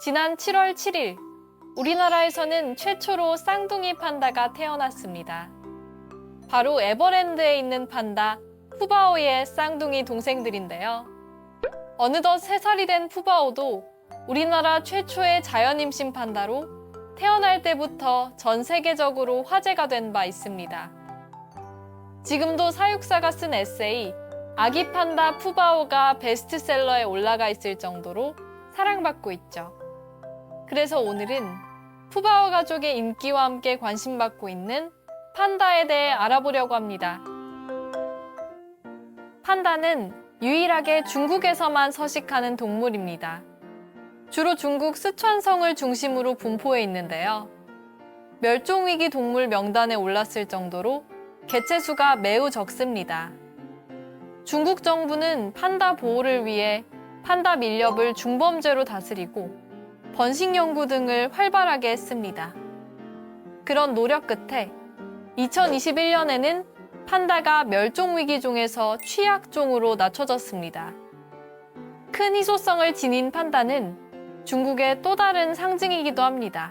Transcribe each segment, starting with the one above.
지난 7월 7일, 우리나라에서는 최초로 쌍둥이 판다가 태어났습니다. 바로 에버랜드에 있는 판다 푸바오의 쌍둥이 동생들인데요. 어느덧 3살이 된 푸바오도 우리나라 최초의 자연임신 판다로 태어날 때부터 전 세계적으로 화제가 된 바 있습니다. 지금도 사육사가 쓴 에세이 아기 판다 푸바오가 베스트셀러에 올라가 있을 정도로 사랑받고 있죠. 그래서 오늘은 푸바오 가족의 인기와 함께 관심받고 있는 판다에 대해 알아보려고 합니다. 판다는 유일하게 중국에서만 서식하는 동물입니다. 주로 중국 쓰촨성을 중심으로 분포해 있는데요. 멸종위기 동물 명단에 올랐을 정도로 개체수가 매우 적습니다. 중국 정부는 판다 보호를 위해 판다 밀렵을 중범죄로 다스리고 번식 연구 등을 활발하게 했습니다. 그런 노력 끝에 2021년에는 판다가 멸종위기종에서 취약종으로 낮춰졌습니다. 큰 희소성을 지닌 판다는 중국의 또 다른 상징이기도 합니다.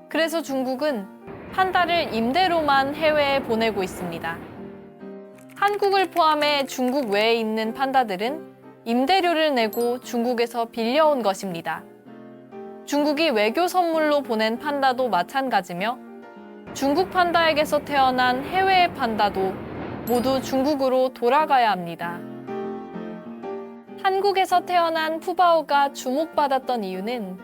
그래서 중국은 판다를 임대로만 해외에 보내고 있습니다. 한국을 포함해 중국 외에 있는 판다들은 임대료를 내고 중국에서 빌려온 것입니다. 중국이 외교 선물로 보낸 판다도 마찬가지며 중국 판다에게서 태어난 해외의 판다도 모두 중국으로 돌아가야 합니다. 한국에서 태어난 푸바오가 주목받았던 이유는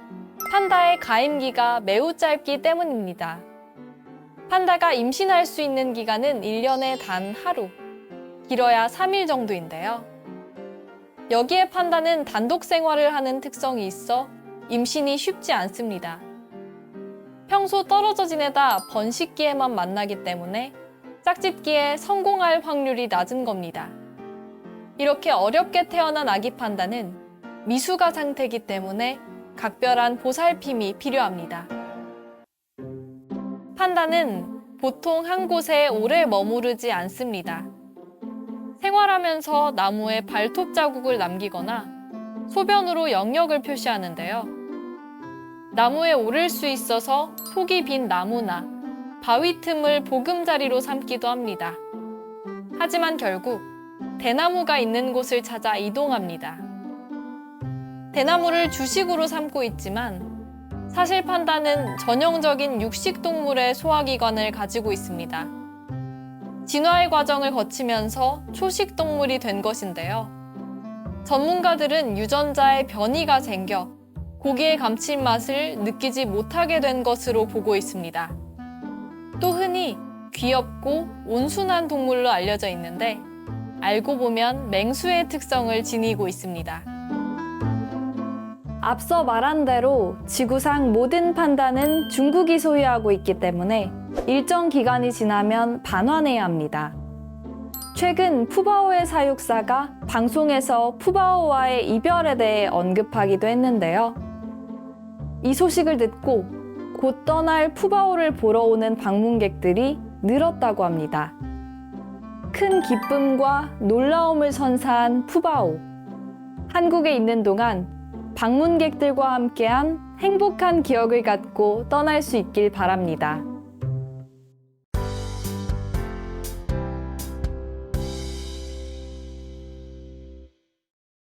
판다의 가임기가 매우 짧기 때문입니다. 판다가 임신할 수 있는 기간은 1년에 단 하루, 길어야 3일 정도인데요. 여기에 판다는 단독 생활을 하는 특성이 있어 임신이 쉽지 않습니다. 평소 떨어져 지내다 번식기에만 만나기 때문에 짝짓기에 성공할 확률이 낮은 겁니다. 이렇게 어렵게 태어난 아기 판다는 미숙아 상태이기 때문에 각별한 보살핌이 필요합니다. 판다는 보통 한 곳에 오래 머무르지 않습니다. 생활하면서 나무에 발톱 자국을 남기거나 소변으로 영역을 표시하는데요. 나무에 오를 수 있어서 속이 빈 나무나 바위 틈을 보금자리로 삼기도 합니다. 하지만 결국 대나무가 있는 곳을 찾아 이동합니다. 대나무를 주식으로 삼고 있지만 사실 판다는 전형적인 육식동물의 소화기관을 가지고 있습니다. 진화의 과정을 거치면서 초식동물이 된 것인데요. 전문가들은 유전자에 변이가 생겨 고기의 감칠맛을 느끼지 못하게 된 것으로 보고 있습니다. 또 흔히 귀엽고 온순한 동물로 알려져 있는데 알고 보면 맹수의 특성을 지니고 있습니다. 앞서 말한 대로 지구상 모든 판다는 중국이 소유하고 있기 때문에 일정 기간이 지나면 반환해야 합니다. 최근 푸바오의 사육사가 방송에서 푸바오와의 이별에 대해 언급하기도 했는데요. 이 소식을 듣고 곧 떠날 푸바오를 보러 오는 방문객들이 늘었다고 합니다. 큰 기쁨과 놀라움을 선사한 푸바오. 한국에 있는 동안 방문객들과 함께한 행복한 기억을 갖고 떠날 수 있길 바랍니다.